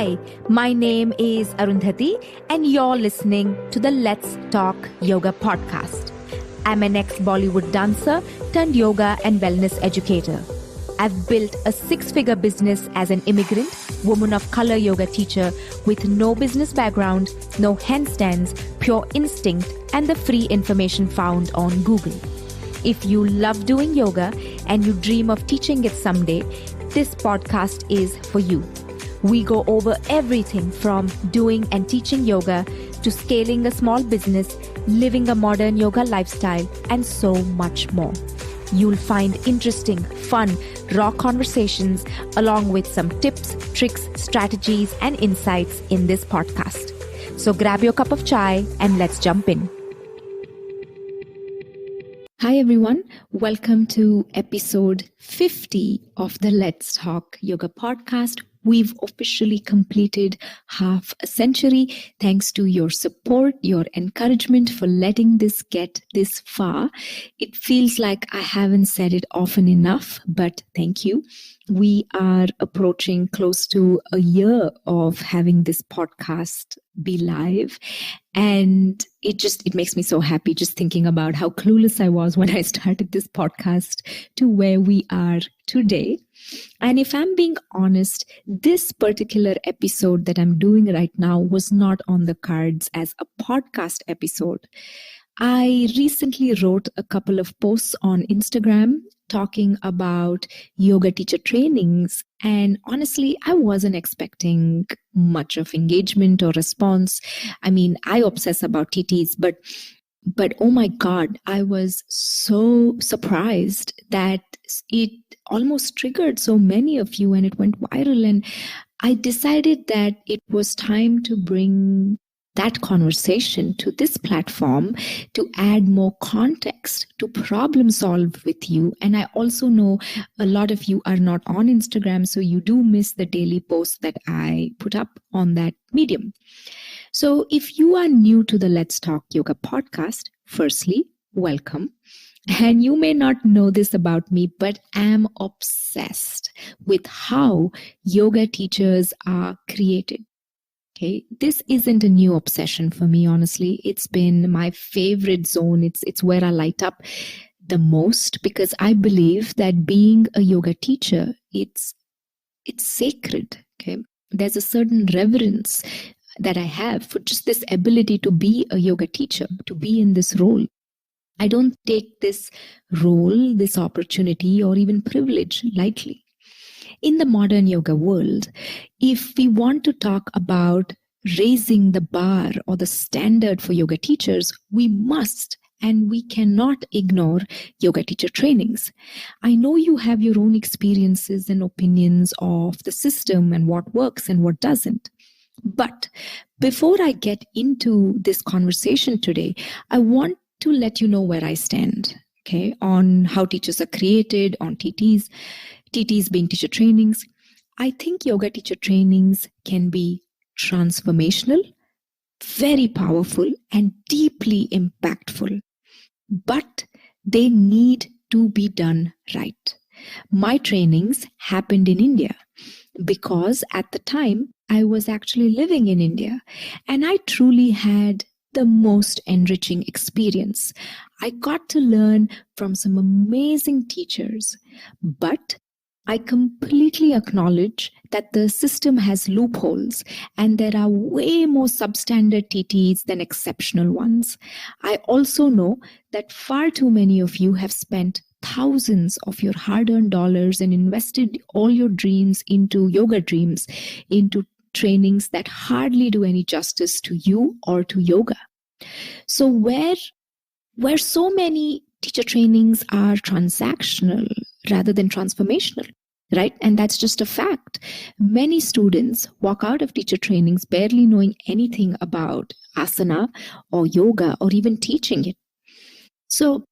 Hi, my name is Arundhati, and you're listening to the Let's Talk Yoga podcast. I'm an ex-Bollywood dancer turned yoga and wellness educator. I've built a six-figure business as an immigrant, woman of color yoga teacher with no business background, no handstands, pure instinct, and the free information found on Google. If you love doing yoga and you dream of teaching it someday, this podcast is for you. We go over everything from doing and teaching yoga to scaling a small business, living a modern yoga lifestyle, and so much more. You'll find interesting, fun, raw conversations along with some tips, tricks, strategies, and insights in this podcast. So grab your cup of chai and let's jump in. Hi everyone, welcome to episode 50 of the Let's Talk Yoga podcast. We've officially completed half a century. Thanks to your support, your encouragement for letting this get this far. It feels like I haven't said it often enough, but thank you. We are approaching close to a year of having this podcast be live. And it makes me so happy just thinking about how clueless I was when I started this podcast to where we are today. And if I'm being honest, this particular episode that I'm doing right now was not on the cards as a podcast episode. I recently wrote a couple of posts on Instagram talking about yoga teacher trainings. And honestly, I wasn't expecting much of engagement or response. I mean, I obsess about TTs, but oh my God, I was so surprised that it almost triggered so many of you and it went viral. And I decided that it was time to bring that conversation to this platform to add more context, to problem solve with you. And I also know a lot of you are not on Instagram, so you do miss the daily posts that I put up on that medium. So if you are new to the Let's Talk Yoga podcast, firstly, welcome. And you may not know this about me, but I'm obsessed with how yoga teachers are created. Okay, this isn't a new obsession for me, honestly. It's been my favorite zone. It's where I light up the most because I believe that being a yoga teacher, it's sacred. Okay, there's a certain reverence that I have for just this ability to be a yoga teacher, to be in this role. I don't take this role, this opportunity, or even privilege lightly. In the modern yoga world, if we want to talk about raising the bar or the standard for yoga teachers, we must and we cannot ignore yoga teacher trainings. I know you have your own experiences and opinions of the system and what works and what doesn't. But before I get into this conversation today, I want to let you know where I stand, okay, on how teachers are created, on TTs being teacher trainings. I think yoga teacher trainings can be transformational, very powerful, and deeply impactful. But they need to be done right. My trainings happened in India because at the time I was actually living in India and I truly had the most enriching experience. I got to learn from some amazing teachers, but I completely acknowledge that the system has loopholes and there are way more substandard TTs than exceptional ones. I also know that far too many of you have spent thousands of your hard-earned dollars and invested all your dreams into yoga dreams, into trainings that hardly do any justice to you or to yoga. So where so many teacher trainings are transactional rather than transformational, right? And that's just a fact. Many students walk out of teacher trainings barely knowing anything about asana or yoga or even teaching it. So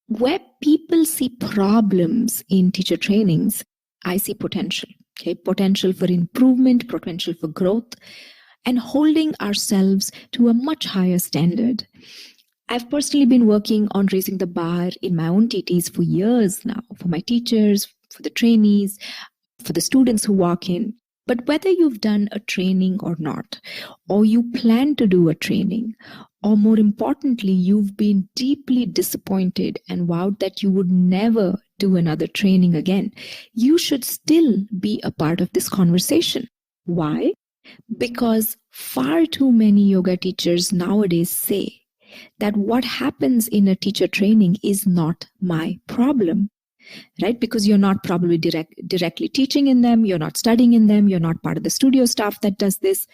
where people see problems in teacher trainings, I see potential. Okay, potential for improvement, potential for growth, and holding ourselves to a much higher standard. I've personally been working on raising the bar in my own TTs for years now, for my teachers, for the trainees, for the students who walk in. But whether you've done a training or not, or you plan to do a training, or more importantly, you've been deeply disappointed and vowed that you would never do another training again, you should still be a part of this conversation. Why? Because far too many yoga teachers nowadays say that what happens in a teacher training is not my problem. Right? Because you're not probably directly teaching in them, you're not studying in them, you're not part of the studio staff that does this.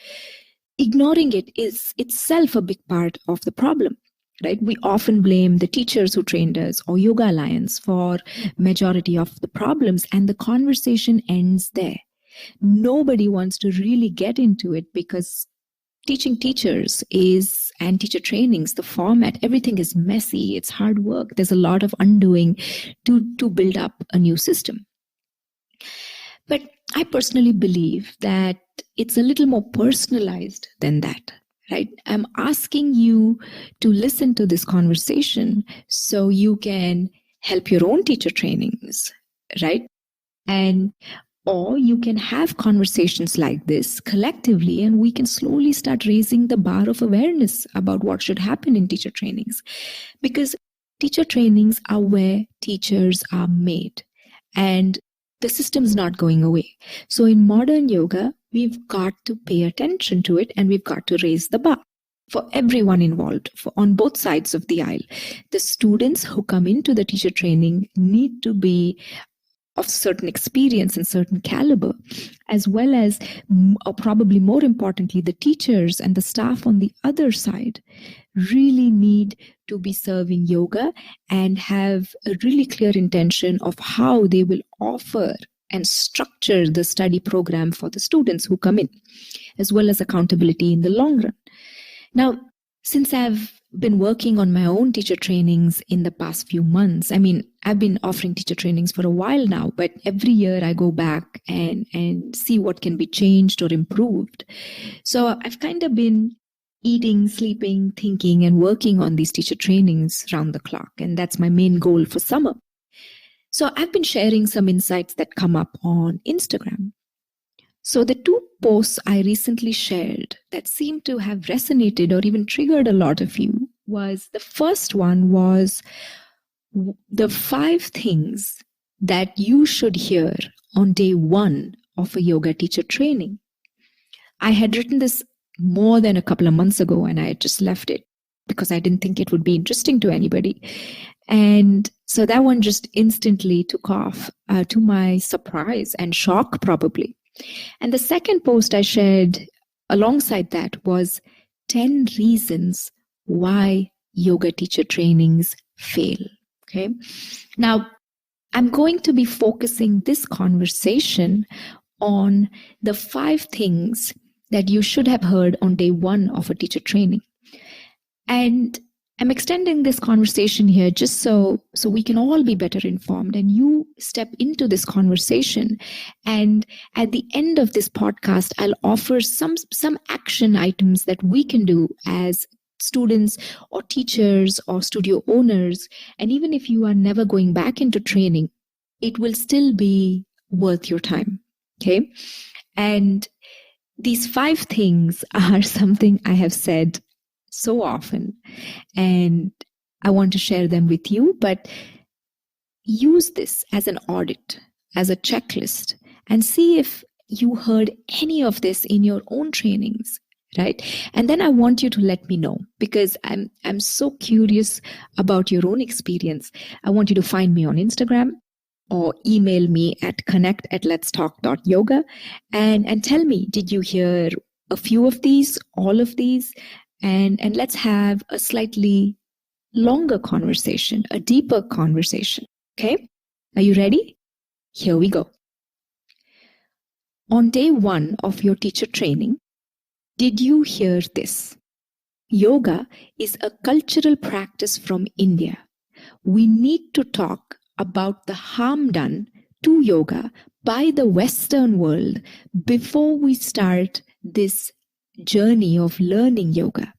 Ignoring it is itself a big part of the problem. Right? We often blame the teachers who trained us or Yoga Alliance for majority of the problems, and the conversation ends there. Nobody wants to really get into it because teaching teachers and teacher trainings, the format, everything is messy. It's hard work. There's a lot of undoing to build up a new system. But I personally believe that it's a little more personalized than that, right? I'm asking you to listen to this conversation so you can help your own teacher trainings, right? Or you can have conversations like this collectively, and we can slowly start raising the bar of awareness about what should happen in teacher trainings. Because teacher trainings are where teachers are made, and the system's not going away. So in modern yoga, we've got to pay attention to it, and we've got to raise the bar for everyone involved, on both sides of the aisle. The students who come into the teacher training need to be of certain experience and certain caliber, as well as, or probably more importantly, the teachers and the staff on the other side really need to be serving yoga and have a really clear intention of how they will offer and structure the study program for the students who come in, as well as accountability in the long run. Now, since I've been working on my own teacher trainings in the past few months, I've been offering teacher trainings for a while now, but every year I go back and see what can be changed or improved. So I've kind of been eating, sleeping, thinking, and working on these teacher trainings round the clock. And that's my main goal for summer. So I've been sharing some insights that come up on Instagram. So the two posts I recently shared that seemed to have resonated or even triggered a lot of you was, the first one was the 5 things that you should hear on day 1 of a yoga teacher training. I had written this more than a couple of months ago, and I had just left it because I didn't think it would be interesting to anybody. And so that one just instantly took off, to my surprise and shock probably. And the second post I shared alongside that was 10 reasons why yoga teacher trainings fail. Okay. Now, I'm going to be focusing this conversation on the 5 things that you should have heard on day 1 of a teacher training. And I'm extending this conversation here just so we can all be better informed, and you step into this conversation. And at the end of this podcast, I'll offer some action items that we can do as students or teachers or studio owners. And even if you are never going back into training, it will still be worth your time. Okay. And these 5 things are something I have said so often, and I want to share them with you, but use this as an audit, as a checklist, and see if you heard any of this in your own trainings, right? And then I want you to let me know, because I'm so curious about your own experience. I want you to find me on Instagram or email me at connect@letstalk.yoga and tell me, did you hear a few of these, all of these? And let's have a slightly longer conversation, a deeper conversation. Okay? Are you ready? Here we go. On day 1 of your teacher training, did you hear this? Yoga is a cultural practice from India. We need to talk about the harm done to yoga by the Western world before we start this journey of learning yoga.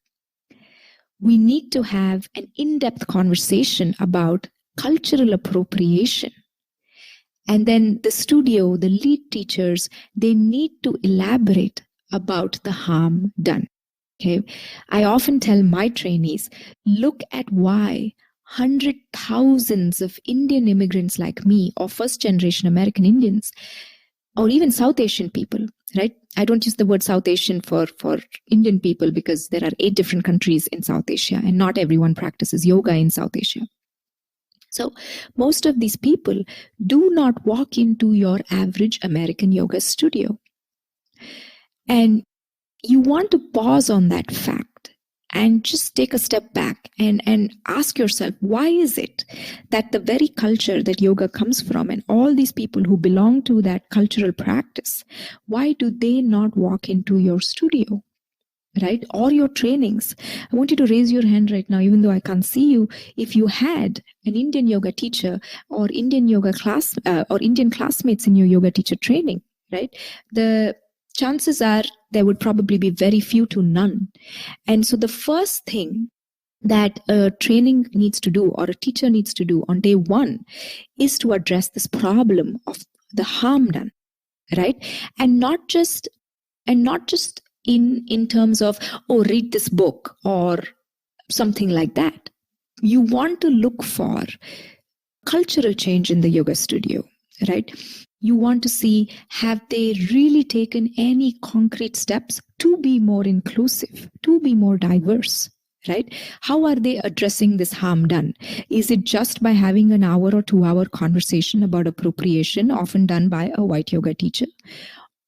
We need to have an in-depth conversation about cultural appropriation. And then the studio, the lead teachers, they need to elaborate about the harm done. Okay. I often tell my trainees, look at why 100,000s of Indian immigrants like me, or first generation American Indians, or even South Asian people, right? I don't use the word South Asian for Indian people because there are 8 different countries in South Asia and not everyone practices yoga in South Asia. So most of these people do not walk into your average American yoga studio. And you want to pause on that fact and just take a step back and ask yourself, why is it that the very culture that yoga comes from and all these people who belong to that cultural practice, why do they not walk into your studio? Right? Or your trainings. I want you to raise your hand right now, even though I can't see you. If you had an Indian yoga teacher or Indian yoga class or Indian classmates in your yoga teacher training, right? The chances are there would probably be very few to none. And so the first thing that a training needs to do or a teacher needs to do on day one is to address this problem of the harm done, right? And not just in terms of, oh, read this book or something like that. You want to look for cultural change in the yoga studio, right? You want to see, have they really taken any concrete steps to be more inclusive, to be more diverse, right? How are they addressing this harm done? Is it just by having an hour or 2 hour conversation about appropriation, often done by a white yoga teacher?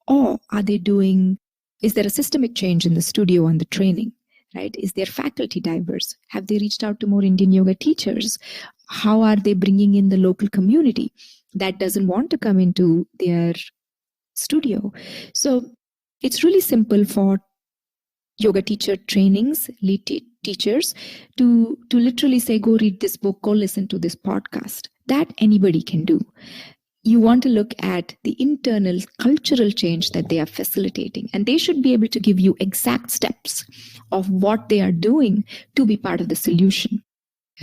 Or are they doing, is there a systemic change in the studio and the training, right? Is their faculty diverse? Have they reached out to more Indian yoga teachers? How are they bringing in the local community that doesn't want to come into their studio? So it's really simple for yoga teacher trainings, lead teachers to literally say, go read this book, go listen to this podcast. That anybody can do. You want to look at the internal cultural change that they are facilitating, and they should be able to give you exact steps of what they are doing to be part of the solution,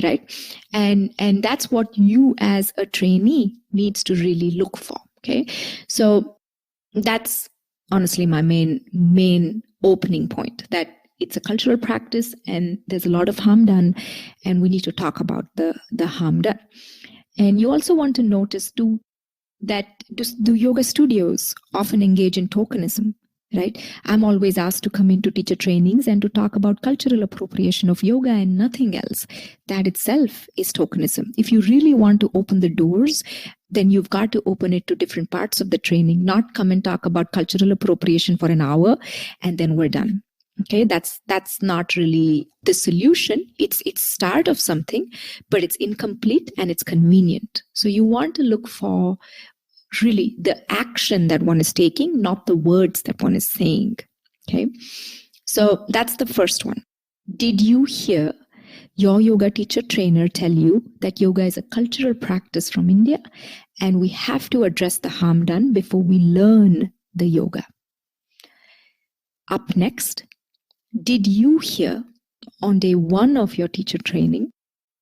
right? And that's what you as a trainee needs to really look for, okay? So that's honestly my main opening point, that it's a cultural practice and there's a lot of harm done, and we need to talk about the harm done. And you also want to notice too, that do yoga studios often engage in tokenism, right? I'm always asked to come into teacher trainings and to talk about cultural appropriation of yoga and nothing else. That itself is tokenism. If you really want to open the doors, then you've got to open it to different parts of the training, not come and talk about cultural appropriation for an hour and then we're done. Okay, that's not really the solution. It's start of something, but it's incomplete and it's convenient. So you want to look for really the action that one is taking, not the words that one is saying. Okay, so that's the first one. Did you hear your yoga teacher trainer tell you that yoga is a cultural practice from India and we have to address the harm done before we learn the yoga? Up next, did you hear on day one of your teacher training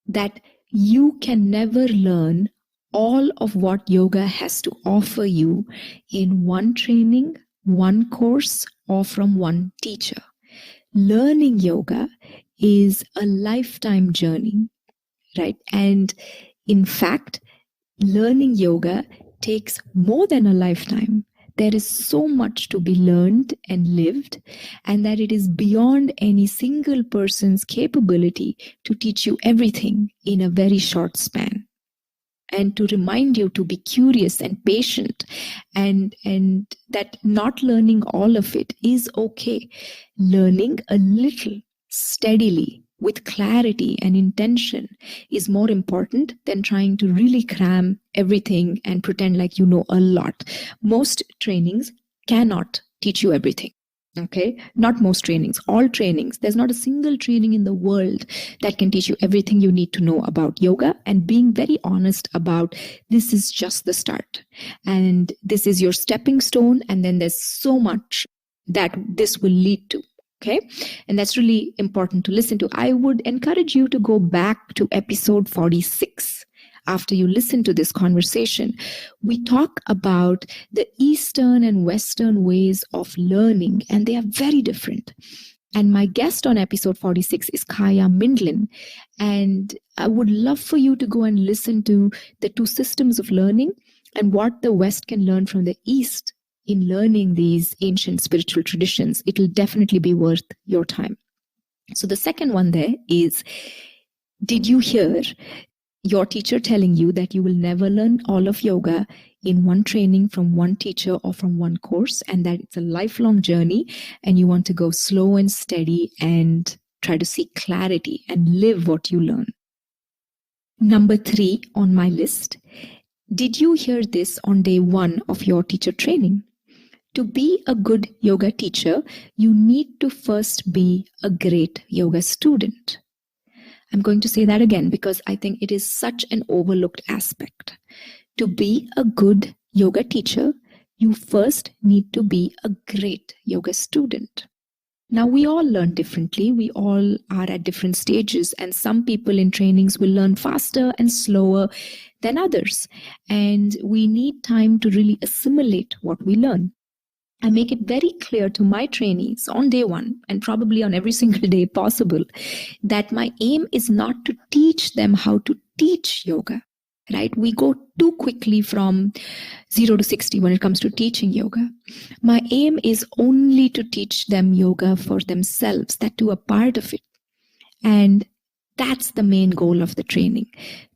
that you can never learn all of what yoga has to offer you in one training, one course, or from one teacher? Learning yoga is a lifetime journey, right? And in fact, learning yoga takes more than a lifetime. There is so much to be learned and lived, and that it is beyond any single person's capability to teach you everything in a very short span. And to remind you to be curious and patient, and that not learning all of it is okay. Learning a little steadily with clarity and intention is more important than trying to really cram everything and pretend like you know a lot. Most trainings cannot teach you everything. Okay, not most trainings, all trainings. There's not a single training in the world that can teach you everything you need to know about yoga, and being very honest about this is just the start and this is your stepping stone, and then there's so much that this will lead to. Okay, and that's really important to listen to. I would encourage you to go back to episode 46. after you listen to this conversation, we talk about the Eastern and Western ways of learning, and they are very different. And my guest on episode 46 is Kaya Mindlin. And I would love for you to go and listen to the two systems of learning and what the West can learn from the East in learning these ancient spiritual traditions. It'll definitely be worth your time. So the second one there is, did you hear your teacher telling you that you will never learn all of yoga in one training from one teacher or from one course, and that it's a lifelong journey and you want to go slow and steady and try to seek clarity and live what you learn? Number 3 on my list, did you hear this on day 1 of your teacher training? To be a good yoga teacher, you need to first be a great yoga student. I'm going to say that again because I think it is such an overlooked aspect. To be a good yoga teacher, you first need to be a great yoga student. Now, we all learn differently. We all are at different stages, and some people in trainings will learn faster and slower than others. And we need time to really assimilate what we learn. I make it very clear to my trainees on day 1 and probably on every single day possible that my aim is not to teach them how to teach yoga, right? We go too quickly from 0 to 60 when it comes to teaching yoga. My aim is only to teach them yoga for themselves, that too a part of it. And that's the main goal of the training,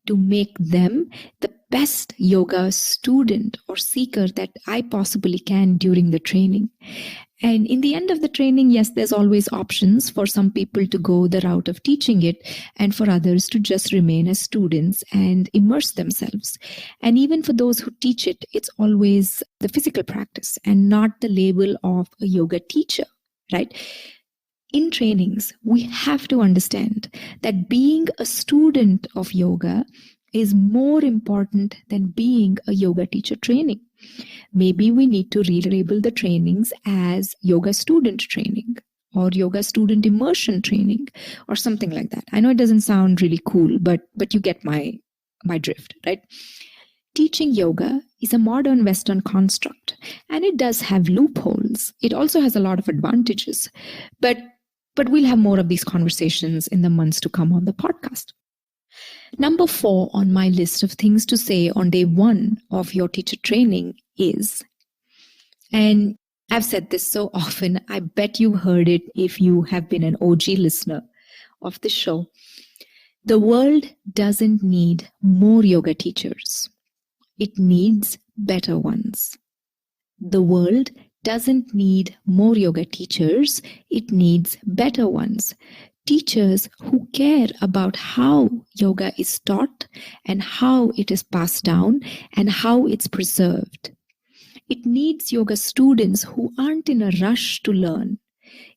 to make them the best yoga student or seeker that I possibly can during the training. And in the end of the training, yes, there's always options for some people to go the route of teaching it and for others to just remain as students and immerse themselves. And even for those who teach it, it's always the physical practice and not the label of a yoga teacher, right? In trainings, we have to understand that being a student of yoga is more important than being a yoga teacher training. Maybe we need to relabel the trainings as yoga student training or yoga student immersion training or something like that. I know it doesn't sound really cool, but you get my drift, right? Teaching yoga is a modern Western construct, and it does have loopholes. It also has a lot of advantages, but we'll have more of these conversations in the months to come on the podcast. Number 4 on my list of things to say on day 1 of your teacher training is, and I've said this so often, I bet you've heard it if you have been an OG listener of the show. The world doesn't need more yoga teachers. It needs better ones. The world doesn't need more yoga teachers. It needs better ones. Teachers who care about how yoga is taught and how it is passed down and how it's preserved. It needs yoga students who aren't in a rush to learn.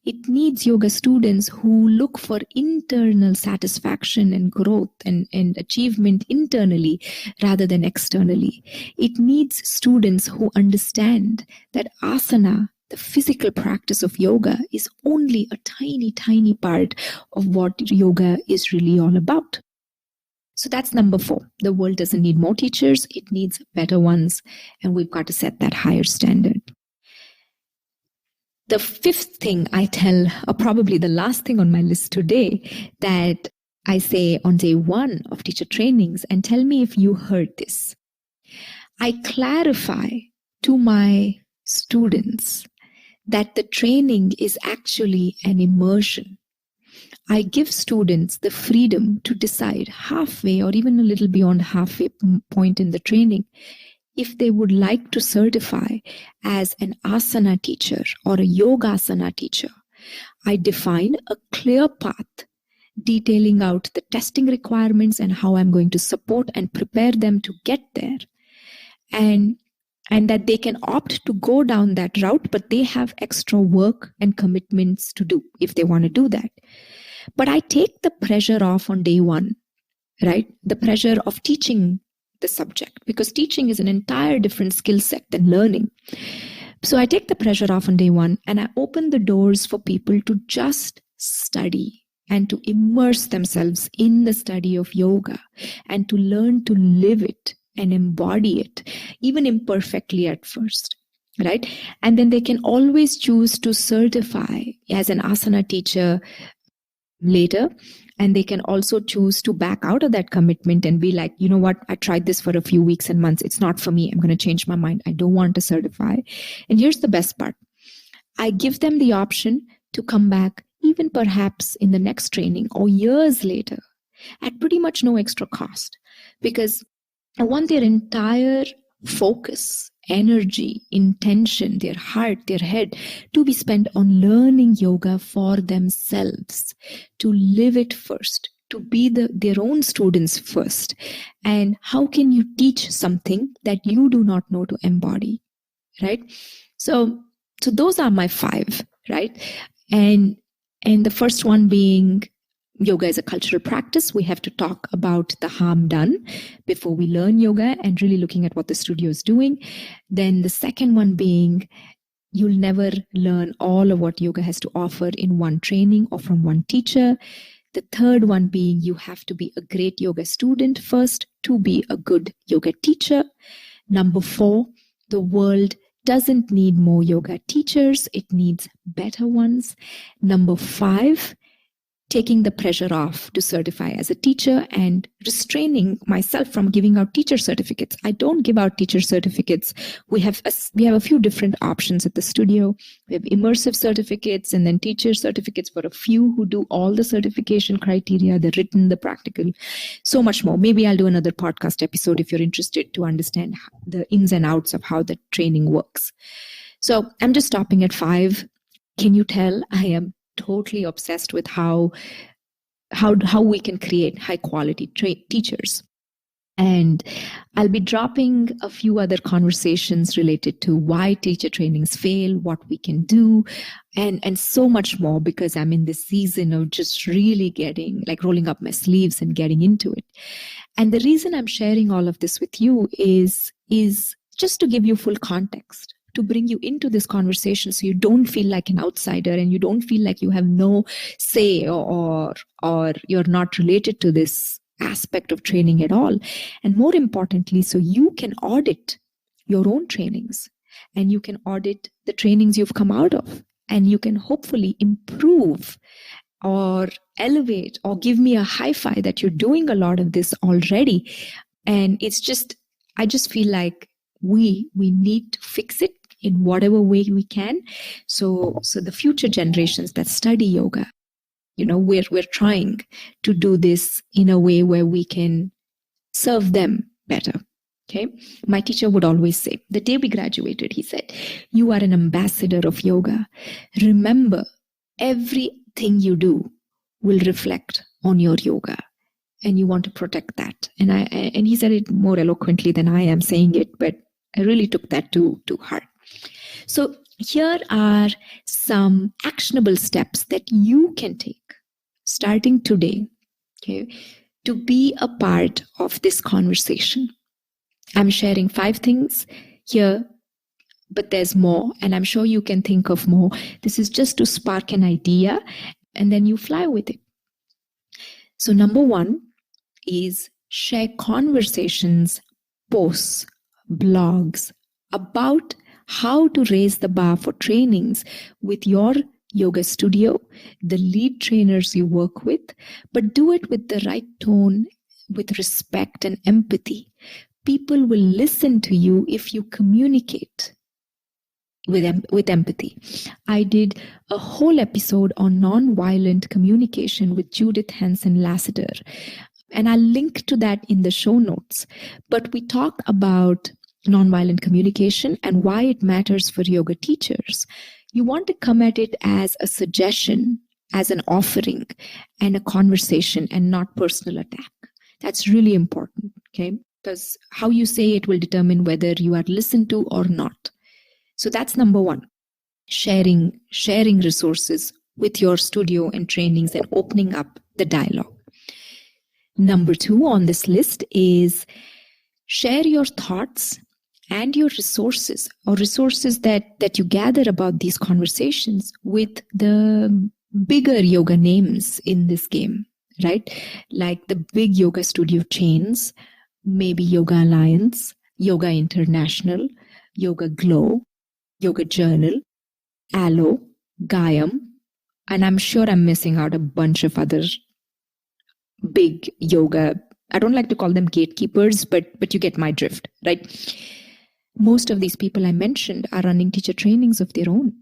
It needs yoga students who look for internal satisfaction and growth and achievement internally rather than externally. It needs students who understand that asana, the physical practice of yoga, is only a tiny, tiny part of what yoga is really all about. So that's number 4. The world doesn't need more teachers. It needs better ones. And we've got to set that higher standard. The 5th thing I tell, or probably the last thing on my list today, that I say on day 1 of teacher trainings, and tell me if you heard this. I clarify to my students that the training is actually an immersion. I give students the freedom to decide halfway or even a little beyond halfway point in the training if they would like to certify as an asana teacher or a yogasana teacher. I define a clear path detailing out the testing requirements and how I'm going to support and prepare them to get there. And that they can opt to go down that route, but they have extra work and commitments to do if they want to do that. But I take the pressure off on day 1, right? The pressure of teaching the subject, because teaching is an entire different skill set than learning. So I take the pressure off on day 1 and I open the doors for people to just study and to immerse themselves in the study of yoga and to learn to live it and embody it, even imperfectly at first, right? And then they can always choose to certify as an asana teacher later. And they can also choose to back out of that commitment and be like, you know what, I tried this for a few weeks and months. It's not for me. I'm going to change my mind. I don't want to certify. And here's the best part. I give them the option to come back even perhaps in the next training or years later at pretty much no extra cost, because I want their entire focus, energy, intention, their heart, their head to be spent on learning yoga for themselves, to live it first, to be their own students first. And how can you teach something that you do not know to embody, right? So those are my 5, right? And the first one being yoga is a cultural practice. We have to talk about the harm done before we learn yoga and really looking at what the studio is doing. Then the second one being you'll never learn all of what yoga has to offer in one training or from one teacher. The third one being you have to be a great yoga student first to be a good yoga teacher. Number 4, the world doesn't need more yoga teachers. It needs better ones. Number 5, taking the pressure off to certify as a teacher and restraining myself from giving out teacher certificates. I don't give out teacher certificates. We have a few different options at the studio. We have immersive certificates and then teacher certificates for a few who do all the certification criteria, the written, the practical, so much more. Maybe I'll do another podcast episode if you're interested to understand the ins and outs of how the training works. So I'm just stopping at 5. Can you tell I am totally obsessed with how we can create high quality teachers? And I'll be dropping a few other conversations related to why teacher trainings fail, what we can do, and so much more, because I'm in this season of just really getting, like, rolling up my sleeves and getting into it. And the reason I'm sharing all of this with you is just to give you full context, to bring you into this conversation so you don't feel like an outsider and you don't feel like you have no say or you're not related to this aspect of training at all. And more importantly, so you can audit your own trainings and you can audit the trainings you've come out of, and you can hopefully improve or elevate or give me a high five that you're doing a lot of this already. And I just feel like we need to fix it in whatever way we can. So the future generations that study yoga, we're trying to do this in a way where we can serve them better. Okay. My teacher would always say, the day we graduated, he said, you are an ambassador of yoga. Remember, everything you do will reflect on your yoga, and you want to protect that. And he said it more eloquently than I am saying it, but I really took that to heart. So here are some actionable steps that you can take starting today, okay, to be a part of this conversation. I'm sharing 5 things here, but there's more, and I'm sure you can think of more. This is just to spark an idea, and then you fly with it. So number 1 is share conversations, posts, blogs about how to raise the bar for trainings with your yoga studio, the lead trainers you work with, but do it with the right tone, with respect and empathy. People will listen to you if you communicate with empathy. I did a whole episode on nonviolent communication with Judith Hansen Lassiter, and I'll link to that in the show notes. But we talk about nonviolent communication and why it matters for yoga teachers. You want to come at it as a suggestion, as an offering, and a conversation, and not personal attack. That's really important, okay? Because how you say it will determine whether you are listened to or not. So that's number 1, sharing resources with your studio and trainings and opening up the dialogue. Number 2 on this list is share your thoughts and your resources, or resources that you gather about these conversations with the bigger yoga names in this game, right? Like the big yoga studio chains, maybe Yoga Alliance, Yoga International, Yoga Glow, Yoga Journal, Alo, Gayam, and I'm sure I'm missing out a bunch of other big yoga. I don't like to call them gatekeepers, but you get my drift, right? Most of these people I mentioned are running teacher trainings of their own.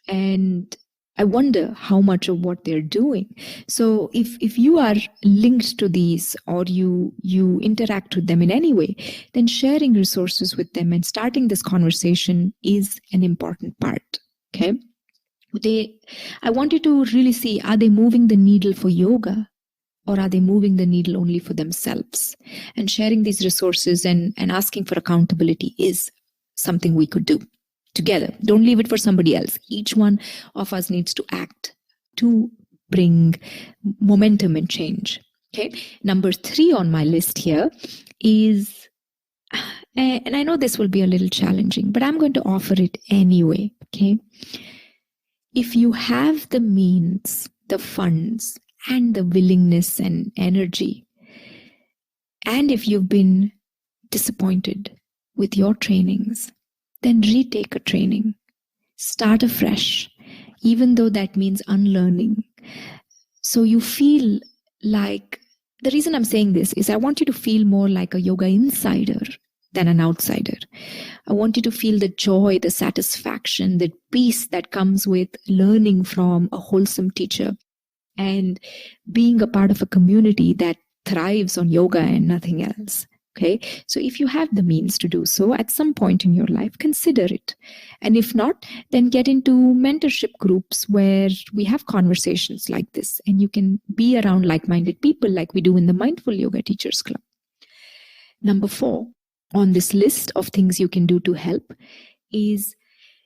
And I wonder how much of what they're doing. So if you are linked to these or you interact with them in any way, then sharing resources with them and starting this conversation is an important part. Okay. I want you to really see, are they moving the needle for yoga? Or are they moving the needle only for themselves? And sharing these resources and asking for accountability is something we could do together. Don't leave it for somebody else. Each one of us needs to act to bring momentum and change. Okay. Number 3 on my list here is, and I know this will be a little challenging, but I'm going to offer it anyway. Okay. If you have the means, the funds, and the willingness and energy, and if you've been disappointed with your trainings, then retake a training. Start afresh, even though that means unlearning. So you feel like, the reason I'm saying this is I want you to feel more like a yoga insider than an outsider. I want you to feel the joy, the satisfaction, the peace that comes with learning from a wholesome teacher and being a part of a community that thrives on yoga and nothing else. Okay, so if you have the means to do so at some point in your life, consider it. And if not, then get into mentorship groups where we have conversations like this and you can be around like-minded people like we do in the Mindful Yoga Teachers Club. Number 4 on this list of things you can do to help is,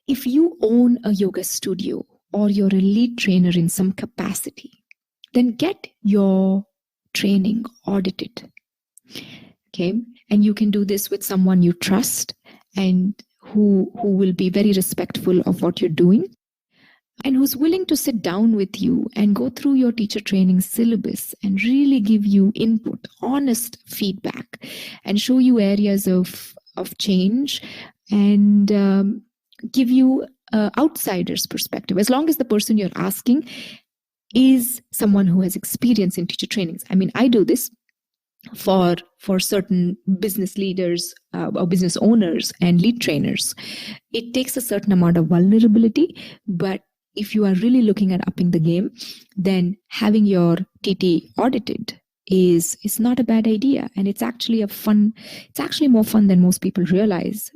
if you own a yoga studio or you're a lead trainer in some capacity, then get your training audited. Okay. And you can do this with someone you trust and who will be very respectful of what you're doing and who's willing to sit down with you and go through your teacher training syllabus and really give you input, honest feedback, and show you areas of change and give you outsider's perspective, as long as the person you're asking is someone who has experience in teacher trainings. I mean, I do this for certain business leaders or business owners and lead trainers. It takes a certain amount of vulnerability, but if you are really looking at upping the game, then having your TT audited is not a bad idea. And it's actually more fun than most people realize.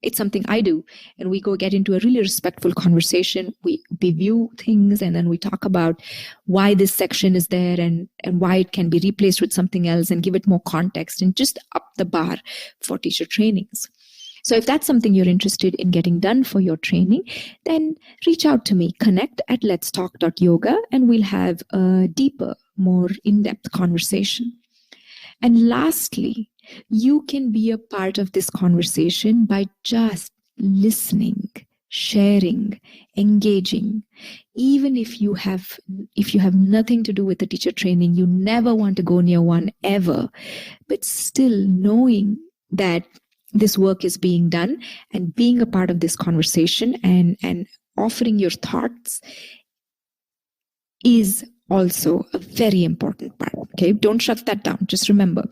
It's something I do. And we go get into a really respectful conversation. We view things and then we talk about why this section is there and why it can be replaced with something else and give it more context and just up the bar for teacher trainings. So if that's something you're interested in getting done for your training, then reach out to me, connect@letstalk.yoga, and we'll have a deeper, more in-depth conversation. And lastly, you can be a part of this conversation by just listening, sharing, engaging. Even if you have nothing to do with the teacher training, you never want to go near one ever, but still knowing that this work is being done and being a part of this conversation and offering your thoughts is also a very important part. Okay, don't shut that down. Just remember,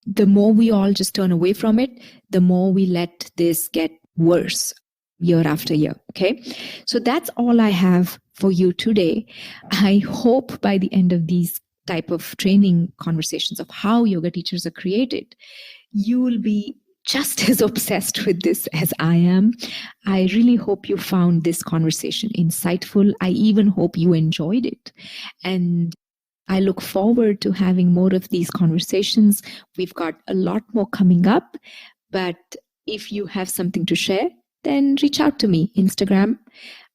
the more we all just turn away from it, the more we let this get worse year after year. Okay, so that's all I have for you today. I hope by the end of these type of training conversations of how yoga teachers are created, you will be just as obsessed with this as I am. I really hope you found this conversation insightful. I even hope you enjoyed it. And I look forward to having more of these conversations. We've got a lot more coming up, but if you have something to share, then reach out to me, Instagram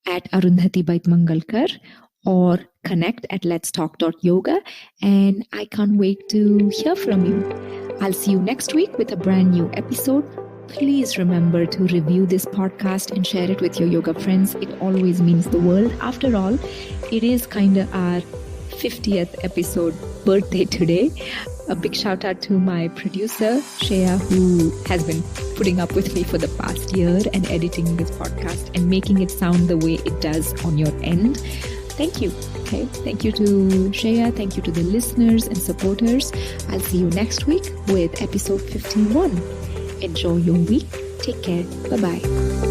@Arundhati Baitmangalkar or connect@letstalk.yoga. And I can't wait to hear from you. I'll see you next week with a brand new episode. Please remember to review this podcast and share it with your yoga friends. It always means the world. After all, it is kind of our 50th episode birthday today. A big shout out to my producer, Shreya, who has been putting up with me for the past year and editing this podcast and making it sound the way it does on your end. Thank you. Okay. Thank you to Shreya. Thank you to the listeners and supporters. I'll see you next week with episode 51. Enjoy your week. Take care. Bye-bye.